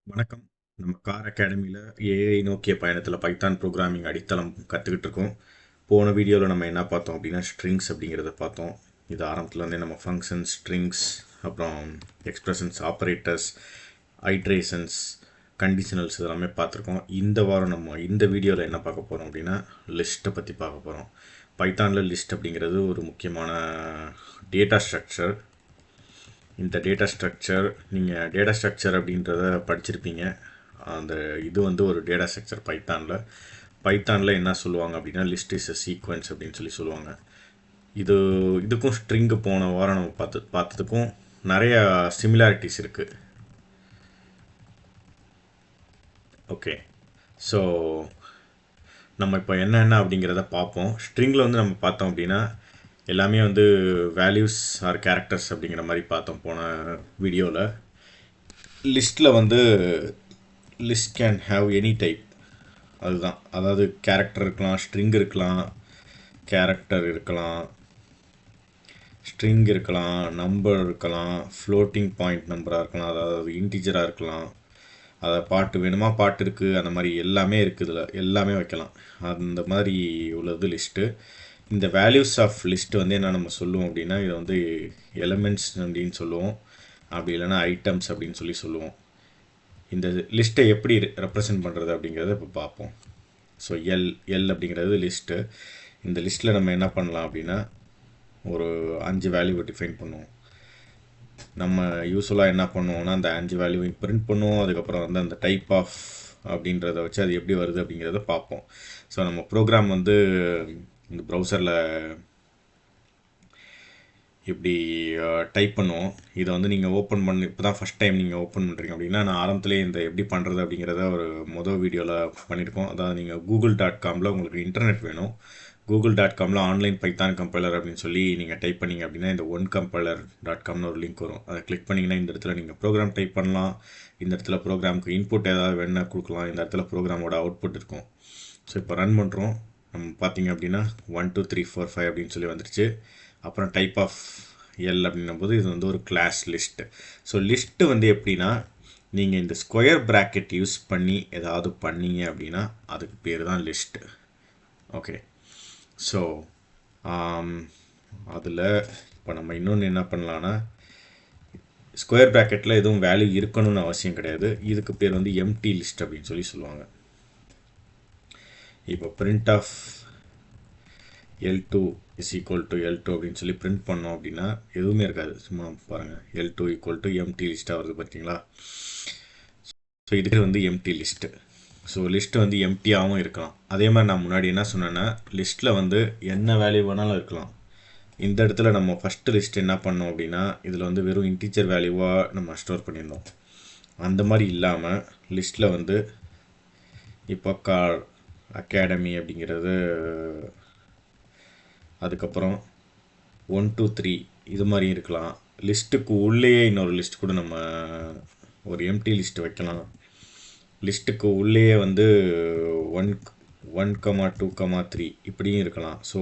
வணக்கம். நம்ம கார் அகாடமியில் ஏஐ நோக்கிய பயணத்தில் பைத்தான் ப்ரோக்ராமிங் அடித்தளம் கற்றுக்கிட்டு இருக்கோம். போன வீடியோவில் நம்ம என்ன பார்த்தோம் அப்படின்னா ஸ்ட்ரிங்ஸ் அப்படிங்கிறத பார்த்தோம். இது ஆரம்பத்துலேருந்தே நம்ம ஃபங்க்ஷன்ஸ், ஸ்ட்ரிங்ஸ், அப்புறம் எக்ஸ்பிரஷன்ஸ், ஆப்ரேட்டர்ஸ், ஐட்ரேஷன்ஸ், கண்டிஷனல்ஸ் இதெல்லாமே பார்த்துருக்கோம். இந்த வாரம் நம்ம இந்த வீடியோவில் என்ன பார்க்க போகிறோம் அப்படின்னா லிஸ்ட்டை பற்றி பார்க்க போகிறோம். பைத்தானில் லிஸ்ட் அப்படிங்கிறது ஒரு முக்கியமான டேட்டா ஸ்ட்ரக்சர். இந்த டேட்டா ஸ்ட்ரக்சர் நீங்கள் டேட்டா ஸ்ட்ரக்சர் அப்படின்றத படிச்சிருப்பீங்க. அந்த இது வந்து ஒரு டேட்டா ஸ்ட்ரக்சர் பைத்தானில் என்ன சொல்லுவாங்க அப்படின்னா லிஸ்ட் இஸ் எ சீக்வன்ஸ் அப்படின்னு சொல்லுவாங்க. இதுக்கும் ஸ்ட்ரிங்கு போன வாரம் நம்ம பார்த்ததுக்கும் நிறைய சிமிலாரிட்டிஸ் இருக்குது. ஓகே, ஸோ நம்ம இப்போ என்னென்ன அப்படிங்கிறத பார்ப்போம். ஸ்ட்ரிங்கில் வந்து நம்ம பார்த்தோம் அப்படின்னா எல்லாமே வந்து வேல்யூஸ் ஆர் கேரக்டர்ஸ் அப்படிங்கிற மாதிரி பார்த்தோம் போன வீடியோவில். லிஸ்ட்டில் வந்து list can have any type. அதுதான், அதாவது கேரக்டர் இருக்கலாம், ஸ்ட்ரிங் இருக்கலாம், கேரக்டர் இருக்கலாம், ஸ்ட்ரிங் இருக்கலாம், நம்பர் இருக்கலாம், ஃப்ளோட்டிங் பாயிண்ட் நம்பராக இருக்கலாம், அதாவது இன்டிஜராக இருக்கலாம், அதை பாட்டு வேணுமா பாட்டு இருக்குது, அந்த மாதிரி எல்லாமே இருக்குது. இதில் எல்லாமே வைக்கலாம். அந்த மாதிரி உள்ளது லிஸ்ட்டு. இந்த வேல்யூஸ் ஆஃப் லிஸ்ட்டு வந்து என்ன நம்ம சொல்லுவோம் அப்படின்னா இதை வந்து எலமெண்ட்ஸ் அப்படின்னு சொல்லுவோம், அப்படி இல்லைன்னா ஐட்டம்ஸ் அப்படின்னு சொல்லுவோம். இந்த லிஸ்ட்டை எப்படி ரெப்ரசன்ட் பண்ணுறது அப்படிங்கிறத இப்போ பார்ப்போம். ஸோ எல் அப்படிங்கிறது லிஸ்ட்டு. இந்த லிஸ்ட்டில் நம்ம என்ன பண்ணலாம் அப்படின்னா ஒரு 5 வேல்யூவை டிஃபைன் பண்ணுவோம். நம்ம யூஸ்வலாக என்ன பண்ணுவோம்னா அந்த 5 வேல்யூவையும் பிரிண்ட் பண்ணுவோம். அதுக்கப்புறம் வந்து அந்த டைப் ஆஃப் அப்படின்றத வச்சு அது எப்படி வருது அப்படிங்கிறத பார்ப்போம். ஸோ நம்ம ப்ரோக்ராம் வந்து இந்த ப்ரௌசரில் இப்படி டைப் பண்ணுவோம். இதை வந்து நீங்கள் ஓப்பன் பண்ணி இப்போ தான் ஃபஸ்ட் டைம் நீங்கள் ஓப்பன் பண்ணுறீங்க அப்படின்னா நான் ஆரம்பத்துலேயே இந்த எப்படி பண்ணுறது அப்படிங்கிறத ஒரு மொதல் வீடியோவில் பண்ணியிருக்கோம். அதாவது நீங்கள் google.comல உங்களுக்கு இன்டர்நெட் வேணும். google.comல ஆன்லைன் பைத்தான் கம்பைலர் அப்படின்னு சொல்லி நீங்கள் டைப் பண்ணிங்க அப்படின்னா இந்த onecompiler.comனு ஒரு லிங்க் வரும். அதை கிளிக் பண்ணிங்கன்னா இந்த இடத்துல நீங்கள் ப்ரோக்ராம் டைப் பண்ணலாம். இந்த இடத்துல ப்ரோக்ராமுக்கு இன்புட் ஏதாவது வேணுன்னா கொடுக்கலாம். இந்த இடத்துல ப்ரோக்ராமோட அவுட்புட் இருக்கும். ஸோ இப்போ ரன் பண்ணுறோம். நம்ம பார்த்தீங்க அப்படின்னா 1 2 3 4 5 அப்படின்னு சொல்லி வந்துருச்சு. அப்புறம் டைப் ஆஃப் எல் அப்படின்னும் போது இது வந்து ஒரு கிளாஸ் லிஸ்ட்டு. ஸோ லிஸ்ட்டு வந்து எப்படின்னா நீங்கள் இந்த ஸ்கொயர் ப்ராக்கெட் யூஸ் பண்ணி ஏதாவது பண்ணீங்க அப்படின்னா அதுக்கு பேர் தான் லிஸ்ட்டு. ஓகே, ஸோ அதில் இப்போ நம்ம இன்னொன்று என்ன பண்ணலான்னா ஸ்கொயர் ப்ராக்கெட்டில் எதுவும் வேல்யூ இருக்கணும்னு அவசியம் கிடையாது. இதுக்கு பேர் வந்து எம்டி லிஸ்ட் அப்படின்னு சொல்லுவாங்க. இப்போ print of L2 is equal to L2 அப்படின்னு சொல்லி பிரிண்ட் பண்ணோம் அப்படின்னா எதுவுமே இருக்காது. சும்மா பாருங்கள், L2 ஈக்குவல் டு எம்டி லிஸ்ட்டாக வருது பார்த்தீங்களா. ஸோ இதுக்கு வந்து எம்டி லிஸ்ட்டு. ஸோ லிஸ்ட்டு வந்து எம்டியாகவும் இருக்கலாம். அதே மாதிரி நான் முன்னாடி என்ன சொன்னேன்னா லிஸ்ட்டில் வந்து என்ன வேல்யூ வேணாலும் இருக்கலாம். இந்த இடத்துல நம்ம ஃபஸ்ட்டு லிஸ்ட் என்ன பண்ணோம் அப்படின்னா இதில் வந்து வெறும் இன்டீஜர் வேல்யூவாக நம்ம ஸ்டோர் பண்ணியிருந்தோம். அந்த மாதிரி இல்லாமல் லிஸ்ட்டில் வந்து இப்போ கார் அகாடமி அப்படிங்கிறது, அதுக்கப்புறம் 1 2 3 இது மாதிரி இருக்கலாம். லிஸ்ட்டுக்கு உள்ளேயே இன்னொரு லிஸ்ட் கூட நம்ம ஒரு எம்டி லிஸ்ட் வைக்கலாம். லிஸ்ட்டுக்கு உள்ளேயே வந்து 1 1 2 3 இப்படியும் இருக்கலாம். ஸோ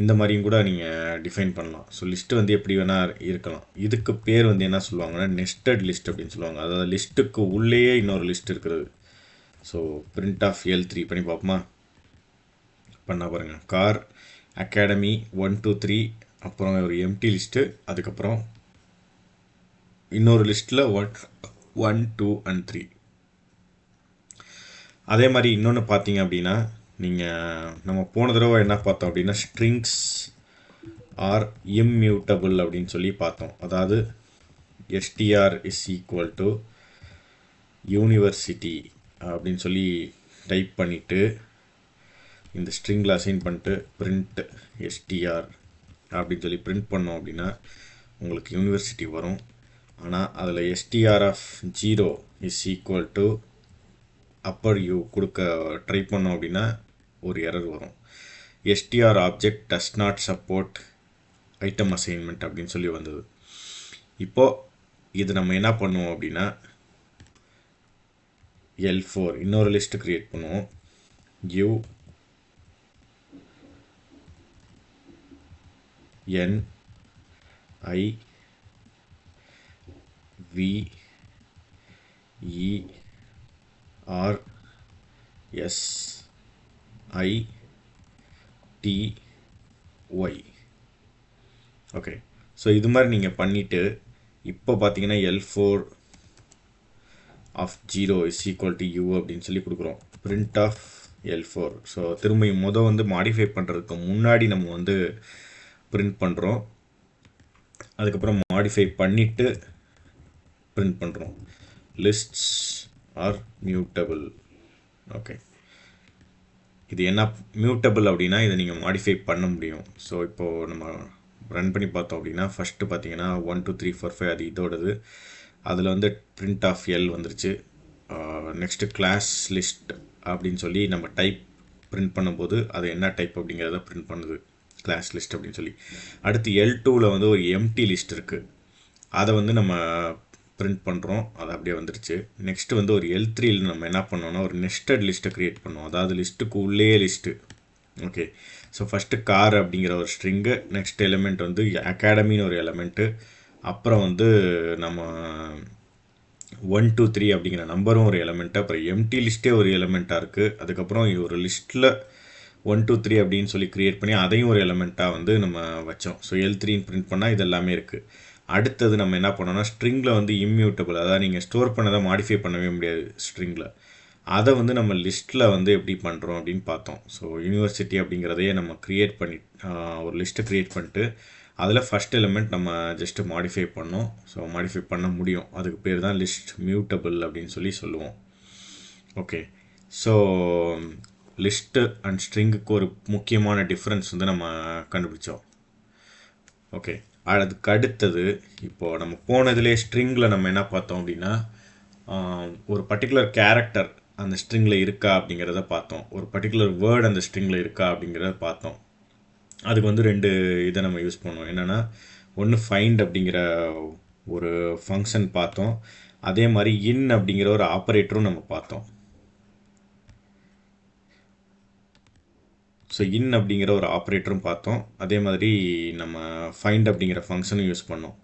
இந்த மாதிரியும் கூட நீங்கள் டிஃபைன் பண்ணலாம். ஸோ லிஸ்ட்டு வந்து எப்படி வேணால் இருக்கலாம். இதுக்கு பேர் வந்து என்ன சொல்லுவாங்கன்னா நெஸ்டட் லிஸ்ட் அப்படின்னு சொல்லுவாங்க. அதாவது லிஸ்ட்டுக்கு உள்ளேயே இன்னொரு லிஸ்ட் இருக்கிறது. ஸோ பிரிண்ட் ஆஃப் L3 பண்ணி பார்ப்போமா. பண்ண பாருங்கள், கார் அகாடமி 1 2 3, அப்புறம் ஒரு எம்டி லிஸ்ட்டு, அதுக்கப்புறம் இன்னொரு லிஸ்ட்டில் 1 2 and 3. அதே மாதிரி இன்னொன்று பார்த்தீங்க அப்படின்னா நம்ம போன தடவை என்ன பார்த்தோம் அப்படின்னா ஸ்ட்ரிங்ஸ் ஆர் இம்மியூட்டபிள் அப்படின்னு சொல்லி பார்த்தோம். அதாவது STR is equal to university அப்படின்னு சொல்லி டைப் பண்ணிவிட்டு இந்த ஸ்ட்ரிங்கில் அசைன் பண்ணிட்டு பிரிண்ட் எஸ்டிஆர் அப்படின்னு சொல்லி பிரிண்ட் பண்ணோம் அப்படின்னா உங்களுக்கு யூனிவர்சிட்டி வரும். ஆனால் அதில் STR of 0 is equal to upper U கொடுக்க ட்ரை பண்ணோம் அப்படின்னா ஒரு எரர் வரும். STR object does not support item assignment அப்படின்னு சொல்லி வந்தது. இப்போது இது நம்ம என்ன பண்ணுவோம் அப்படின்னா L4 இன்னொரு லிஸ்ட்டு க்ரியேட் பண்ணுவோம். U N I V okay. So இது மாதிரி நீங்கள் பண்ணிவிட்டு இப்போ பார்த்தீங்கன்னா L4 of 0 is equal to u அப்படின்னு சொல்லி கொடுக்குறோம். print of L4. ஸோ திரும்ப வந்து மாடிஃபை பண்ணுறதுக்கு முன்னாடி நம்ம வந்து பிரிண்ட் பண்ணுறோம். அதுக்கப்புறம் மாடிஃபை பண்ணிவிட்டு பிரிண்ட் பண்ணுறோம். Lists R mutable. ஓகே, இது என்ன மியூட்டபிள் அப்படின்னா இதை நீங்கள் மாடிஃபை பண்ண முடியும். ஸோ இப்போது நம்ம ரன் பண்ணி பார்த்தோம் அப்படின்னா ஃபஸ்ட்டு பார்த்தீங்கன்னா 1 2 3 4 5 அது இதோடது. அதில் வந்து print of L வந்துருச்சு. நெக்ஸ்ட்டு கிளாஸ் லிஸ்ட் அப்படின்னு சொல்லி நம்ம டைப் பிரிண்ட் பண்ணும்போது அது என்ன டைப் அப்படிங்கிறத பிரிண்ட் பண்ணுது, கிளாஸ் லிஸ்ட் அப்படின்னு சொல்லி. அடுத்து L2வில் வந்து ஒரு எம்டி லிஸ்ட் இருக்குது, அதை வந்து நம்ம பிரிண்ட் பண்ணுறோம், அது அப்படியே வந்துருச்சு. நெக்ஸ்ட்டு வந்து ஒரு L3யில் நம்ம என்ன பண்ணோம்னா ஒரு நெஸ்டட் லிஸ்ட்டை க்ரியேட் பண்ணோம், அதாவது லிஸ்ட்டுக்கு உள்ளே list. Okay, so first car அப்படிங்கிற ஒரு ஸ்ட்ரிங்கு, நெக்ஸ்ட் எலிமெண்ட் வந்து அகாடமின்னு ஒரு எலிமெண்ட்டு, அப்புறம் வந்து நம்ம 1 2 3 அப்படிங்கிற நம்பரும் ஒரு எலிமெண்ட்டு, அப்புறம் எம்டி லிஸ்ட்டே ஒரு எலிமெண்ட்டாக இருக்குது. அதுக்கப்புறம் ஒரு லிஸ்ட்டில் 1 2 3 அப்படின்னு சொல்லி க்ரியேட் பண்ணி அதையும் ஒரு எலிமெண்ட்டாக வந்து நம்ம வச்சோம். ஸோ L3ன்னு பிரிண்ட் பண்ணால் இது எல்லாமே இருக்குது. அடுத்தது நம்ம என்ன பண்ணோம்னா ஸ்ட்ரிங்கில் வந்து இம்மியூட்டபிள், அதாவது நீங்கள் ஸ்டோர் பண்ணதை மாடிஃபை பண்ணவே முடியாது ஸ்ட்ரிங்கில், அதை வந்து நம்ம லிஸ்ட்டில் வந்து எப்படி பண்ணுறோம் அப்படின்னு பார்த்தோம். ஸோ யூனிவர்சிட்டி அப்படிங்கிறதையே நம்ம க்ரியேட் பண்ணி ஒரு லிஸ்ட்டை க்ரியேட் பண்ணிட்டு அதில் ஃபஸ்ட் எலிமெண்ட் நம்ம ஜஸ்ட்டு மாடிஃபை பண்ணோம். ஸோ மாடிஃபை பண்ண முடியும், அதுக்கு பேர் தான் லிஸ்ட் மியூட்டபிள் அப்படின்னு சொல்லி சொல்லுவோம். ஓகே, ஸோ லிஸ்ட்டு அண்ட் ஸ்ட்ரிங்குக்கு ஒரு முக்கியமான டிஃப்ரென்ஸ் வந்து நம்ம கண்டுபிடிச்சோம். ஓகே, அதுக்கு அடுத்தது இப்போது நம்ம போனதுலேயே ஸ்ட்ரிங்கில் நம்ம என்ன பார்த்தோம் அப்படின்னா ஒரு பர்டிகுலர் கேரக்டர் அந்த ஸ்ட்ரிங்கில் இருக்கா அப்படிங்கிறத பார்த்தோம், ஒரு பர்டிகுலர் வேர்டு அந்த ஸ்ட்ரிங்கில் இருக்கா அப்படிங்கிறத பார்த்தோம். அதுக்கு வந்து 2 இதை நம்ம யூஸ் பண்ணோம். என்னென்னா ஒன்று ஃபைண்ட் அப்படிங்கிற ஒரு ஃபங்க்ஷன் பார்த்தோம், அதே மாதிரி இன் அப்படிங்கிற ஒரு ஆப்ரேட்டரும் நம்ம பார்த்தோம். ஸோ இன் அப்படிங்கிற ஒரு ஆப்ரேட்டரும் பார்த்தோம், அதே மாதிரி நம்ம ஃபைண்ட் அப்படிங்கிற ஃபங்க்ஷனும் யூஸ் பண்ணோம்.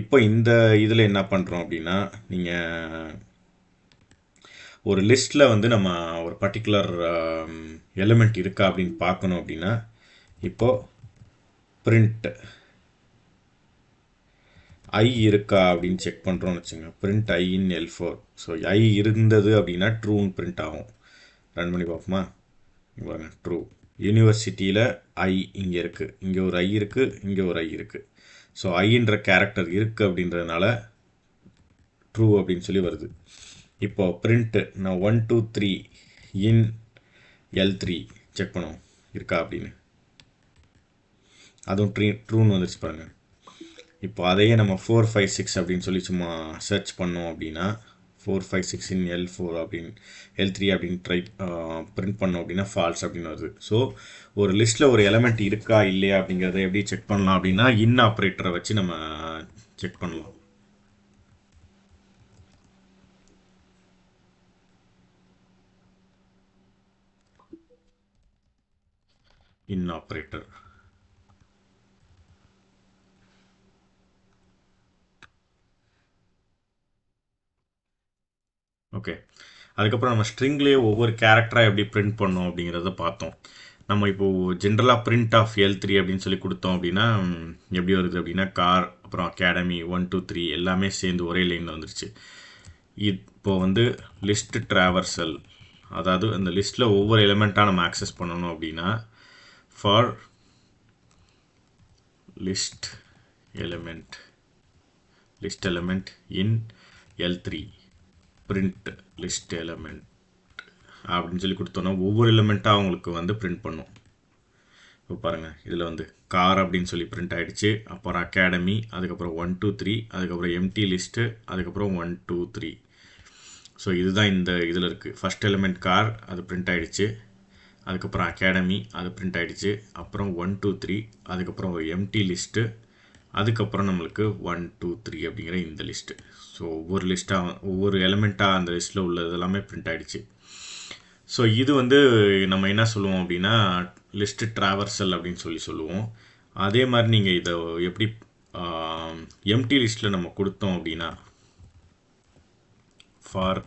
இப்போ இந்த இதில் என்ன பண்ணுறோம் அப்படின்னா நீங்கள் ஒரு லிஸ்ட்டில் வந்து நம்ம ஒரு பர்டிகுலர் எலிமெண்ட் இருக்கா அப்படின்னு பார்க்கணும் அப்படின்னா இப்போது பிரிண்ட் ஐ இருக்கா அப்படின்னு செக் பண்ணுறோன்னு வச்சுங்க. Print I in L4. So I இருந்தது அப்படின்னா ட்ரூன்னு பிரிண்ட் ஆகும். ரன் பண்ணி பார்ப்போமா? இங்கே பாருங்க, ட்ரூ. யூனிவர்சிட்டியில் ஐ இங்கே இருக்குது, இங்கே ஒரு ஐ இருக்குது, இங்கே ஒரு ஐ இருக்குது. ஸோ ஐன்ற கேரக்டர் இருக்குது அப்படின்றதுனால ட்ரூ அப்படின்னு சொல்லி வருது. இப்போது பிரிண்ட்டு நான் 1 2 3 இன் L3 செக் பண்ணுவோம் இருக்கா அப்படின்னு, அதுவும் ட்ரூன்னு வந்துருச்சு பாருங்கள். இப்போ அதையே நம்ம 4 5 6 அப்படின்னு சொல்லி சும்மா சர்ச் பண்ணோம் அப்படின்னா 4 5 6 இன் L4 அப்படின்னு L3 அப்படின்னு பிரிண்ட் பண்ணோம் அப்படின்னா ஃபால்ஸ் அப்படின்னு வருது. ஸோ ஒரு லிஸ்ட்டில் ஒரு எலிமெண்ட் இருக்கா இல்லையா அப்படிங்கிறத எப்படி செக் பண்ணலாம் அப்படின்னா இன் ஆப்ரேட்டரை வச்சு நம்ம செக் பண்ணலாம். இன் ஆப்ரேட்டர். ஓகே, அதுக்கப்புறம் நம்ம ஸ்ட்ரிங்லேயே ஒவ்வொரு கேரக்டராக எப்படி பிரிண்ட் பண்ணோம் அப்படிங்கிறத பார்த்தோம். நம்ம இப்போது ஜென்ரலாக பிரிண்ட் ஆஃப் L3 அப்படின்னு சொல்லி கொடுத்தோம் அப்படின்னா எப்படி வருது அப்படின்னா கார், அப்புறம் அகாடமி, 1 2 3 எல்லாமே சேர்ந்து ஒரே லைனில் வந்துருச்சு. இப்போது வந்து லிஸ்ட் ட்ராவர்சல், அதாவது அந்த லிஸ்ட்டில் ஒவ்வொரு எலிமெண்ட்டாக நம்ம ஆக்சஸ் பண்ணணும் அப்படின்னா for list element in L3 print list element அப்படின்னு சொல்லி கொடுத்தோன்னா ஒவ்வொரு எலிமெண்ட்டாக அவங்களுக்கு வந்து பிரிண்ட் பண்ணும். இப்போ பாருங்கள், இதில் வந்து கார் அப்படின்னு சொல்லி பிரிண்ட் ஆகிடுச்சு, அப்புறம் அகாடமி, அதுக்கப்புறம் 1 2 3, அதுக்கப்புறம் எம்டி லிஸ்ட்டு, அதுக்கப்புறம் 1 2 3. ஸோ இதுதான் இந்த இதில் இருக்குது. ஃபஸ்ட் எலிமெண்ட் கார், அது பிரிண்ட் ஆகிடுச்சு, அதுக்கப்புறம் அகாடமி, அது பிரிண்ட் ஆகிடுச்சு, அப்புறம் 1 2 3, அதுக்கப்புறம் ஒரு எம்டி லிஸ்ட்டு, அதுக்கப்புறம் நம்மளுக்கு 1 2 3 அப்படிங்கிற இந்த லிஸ்ட்டு. ஸோ ஒவ்வொரு லிஸ்ட்டாக ஒவ்வொரு எலிமெண்ட்டாக அந்த லிஸ்ட்டில் உள்ளது எல்லாமே பிரிண்ட் ஆகிடுச்சு. ஸோ இது வந்து நம்ம என்ன சொல்லுவோம் அப்படின்னா லிஸ்ட்டு ட்ராவர்சல் அப்படின்னு சொல்லி சொல்லுவோம். அதே மாதிரி நீங்கள் இதை எப்படி எம்டி லிஸ்ட்டில் நம்ம கொடுத்தோம் அப்படின்னா ஃபார்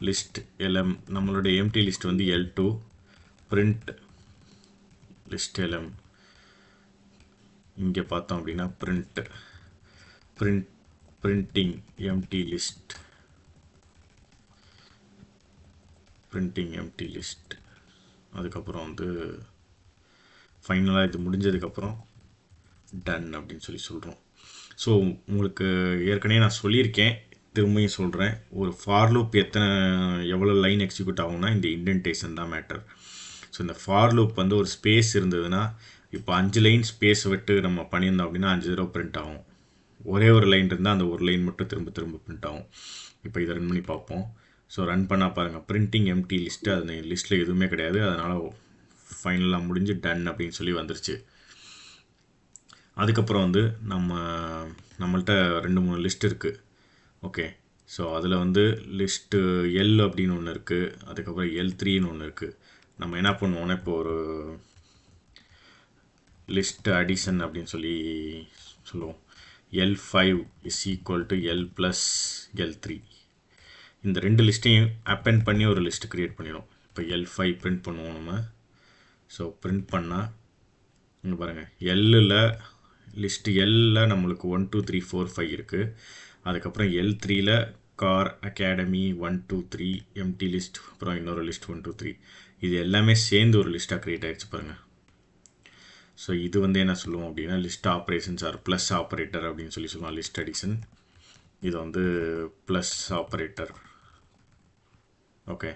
லிஸ்ட் எல்எம் நம்மளுடைய எம்டி லிஸ்ட் வந்து L2 print லிஸ்ட் எல்எம் இங்கே பார்த்தோம் அப்படின்னா printing empty list அதுக்கப்புறம் வந்து ஃபைனலாக இது முடிஞ்சதுக்கப்புறம் டன் அப்படின்னு சொல்கிறோம். ஸோ உங்களுக்கு ஏற்கனவே நான் சொல்லியிருக்கேன், திரும்பியும் சொல்கிறேன், ஒரு ஃபார் லூப் எவ்வளோ லைன் எக்ஸிக்யூட் ஆகும்னா இந்த இண்டென்டேஷன் தான் மேட்டர். ஸோ இந்த ஃபார் லூப் வந்து ஒரு ஸ்பேஸ் இருந்ததுன்னா, இப்போ 5 லைன் ஸ்பேஸ் விட்டு நம்ம பண்ணியிருந்தோம் அப்படின்னா 5 தடவை பிரிண்ட் ஆகும். ஒரே ஒரு லைன் இருந்தால் அந்த ஒரு லைன் மட்டும் திரும்ப பிரிண்ட் ஆகும். இப்போ இதை ரன் பண்ணி பார்ப்போம். ஸோ ரன் பண்ணால் பாருங்கள், பிரிண்டிங் எம்டி லிஸ்ட்டு, அது லிஸ்ட்டில் எதுவுமே கிடையாது. அதனால் ஃபைனலாக முடிஞ்சு டன் அப்படின்னு சொல்லி வந்துருச்சு. அதுக்கப்புறம் வந்து நம்மள்ட்ட 2-3 லிஸ்ட் இருக்குது. ஓகே, ஸோ அதில் வந்து லிஸ்ட்டு எல் அப்படின்னு ஒன்று இருக்குது, அதுக்கப்புறம் L3ன்னு ஒன்று இருக்குது. நம்ம என்ன பண்ணுவோம்னா, இப்போ ஒரு லிஸ்ட் அடிஷன் அப்படின்னு சொல்லுவோம். L5 is equal to L + L3. இந்த 2 லிஸ்ட்டையும் அப்பெண்ட் பண்ணி ஒரு லிஸ்ட் க்ரியேட் பண்ணிடும். இப்போ L5 பிரிண்ட் பண்ணுவோம் நம்ம. ஸோ பிரிண்ட் பண்ணால் இங்கே பாருங்கள், லிஸ்ட் எல்லில் நம்மளுக்கு 1 2 3 4 5 இருக்குது. அதுக்கப்புறம் L3ல் கார் அகாடமி 1 2 3 எம்டி லிஸ்ட், அப்புறம் இன்னொரு லிஸ்ட் 1 2 3. இது எல்லாமே சேர்ந்து ஒரு லிஸ்ட்டாக க்ரியேட் ஆகிடுச்சு பாருங்கள். ஸோ இது வந்து என்ன சொல்லுவோம் அப்படின்னா, list operations are plus operator அப்படின்னு சொல்லுவோம். லிஸ்ட் அடிஷன், இது வந்து ப்ளஸ் ஆப்ரேட்டர். ஓகே,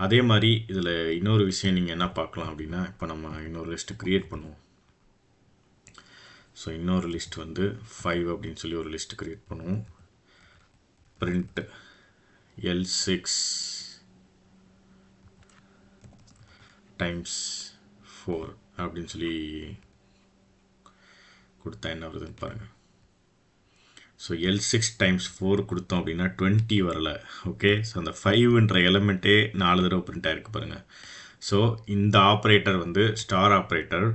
அதே மாதிரி இதில் இன்னொரு விஷயம் நீங்கள் என்ன பார்க்கலாம் அப்படின்னா, இப்போ நம்ம இன்னொரு லிஸ்ட்டு க்ரியேட் பண்ணுவோம். ஸோ இன்னொரு லிஸ்ட் வந்து 5 அப்படின்னு சொல்லி ஒரு லிஸ்ட் க்ரியேட் பண்ணுவோம். பிரிண்ட் L6 டைம்ஸ் 4 அப்படின்னு சொல்லி கொடுத்தா என்ன வருதுன்னு பாருங்கள். ஸோ L6 டைம்ஸ் 4 கொடுத்தோம் அப்படின்னா 20 வரல. ஓகே, ஸோ அந்த 5ன்ற எலமெண்ட்டே 4 தடவை பிரிண்ட் ஆகிருக்கு பாருங்கள். ஸோ இந்த ஆப்ரேட்டர் வந்து ஸ்டார் ஆப்ரேட்டர்,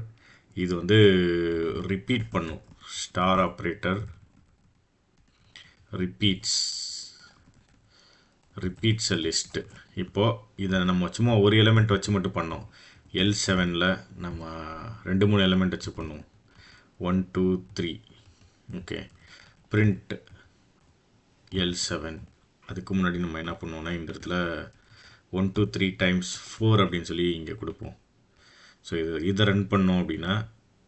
இது வந்து ரிப்பீட் பண்ணும். ஸ்டார் ஆப்ரேட்டர் ரிப்பீட்ஸ் அ லிஸ்ட்டு. இப்போது இதை நம்ம சும்மா ஒரு எலிமெண்ட் வச்சு மட்டும் பண்ணோம். L7ல் நம்ம 2-3 எலிமெண்ட் வச்சு பண்ணுவோம். 1 2 3. Okay, print L7. அதுக்கு முன்னாடி நம்ம என்ன பண்ணுவோம்னா, இந்த இடத்துல 1 2 3 டைம்ஸ் 4 அப்படின்னு சொல்லி இங்கே கொடுப்போம். ஸோ இதை ரன் பண்ணோம் அப்படின்னா,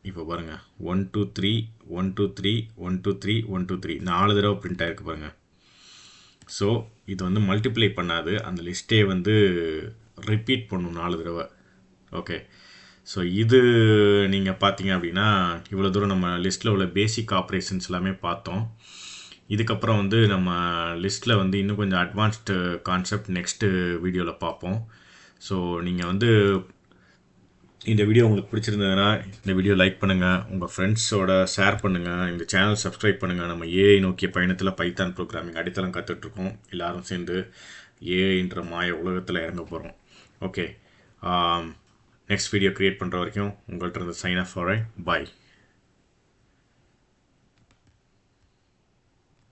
இப்போ பாருங்கள், 1 2 3 1 2 3 1 2 3 1 2 3 4 தடவை பிரிண்ட் ஆகிருக்கு பாருங்கள். ஸோ இது வந்து மல்டிப்ளை பண்ணாது, அந்த லிஸ்ட்டே வந்து ரிப்பீட் பண்ணும் 4 தடவை. ஓகே, ஸோ இது நீங்கள் பார்த்தீங்க அப்படின்னா, இவ்வளோ தூரம் நம்ம லிஸ்ட்டில் உள்ள பேசிக் ஆப்ரேஷன்ஸ் எல்லாமே பார்த்தோம். இதுக்கப்புறம் வந்து நம்ம லிஸ்ட்டில் வந்து இன்னும் கொஞ்சம் அட்வான்ஸ்டு கான்செப்ட் நெக்ஸ்ட்டு வீடியோவில் பார்ப்போம். ஸோ நீங்கள் வந்து இந்த வீடியோ உங்களுக்கு பிடிச்சிருந்ததுன்னா இந்த வீடியோ லைக் பண்ணுங்கள், உங்கள் ஃப்ரெண்ட்ஸோட ஷேர் பண்ணுங்கள், இந்த சேனல் சப்ஸ்கிரைப் பண்ணுங்கள். நம்ம ஏஐ நோக்கிய பயணத்தில் பைத்தான் ப்ரோக்ராமிங் அடித்தளம் கற்றுட்ருக்கோம். எல்லோரும் சேர்ந்து ஏஐன்ற மாய உலகத்தில் இறங்க போகிறோம். ஓகே, நெக்ஸ்ட் வீடியோ க்ரியேட் பண்ணுற வரைக்கும் உங்கள்கிட்ட இருந்து சைன் ஆஃப். Alright, bye.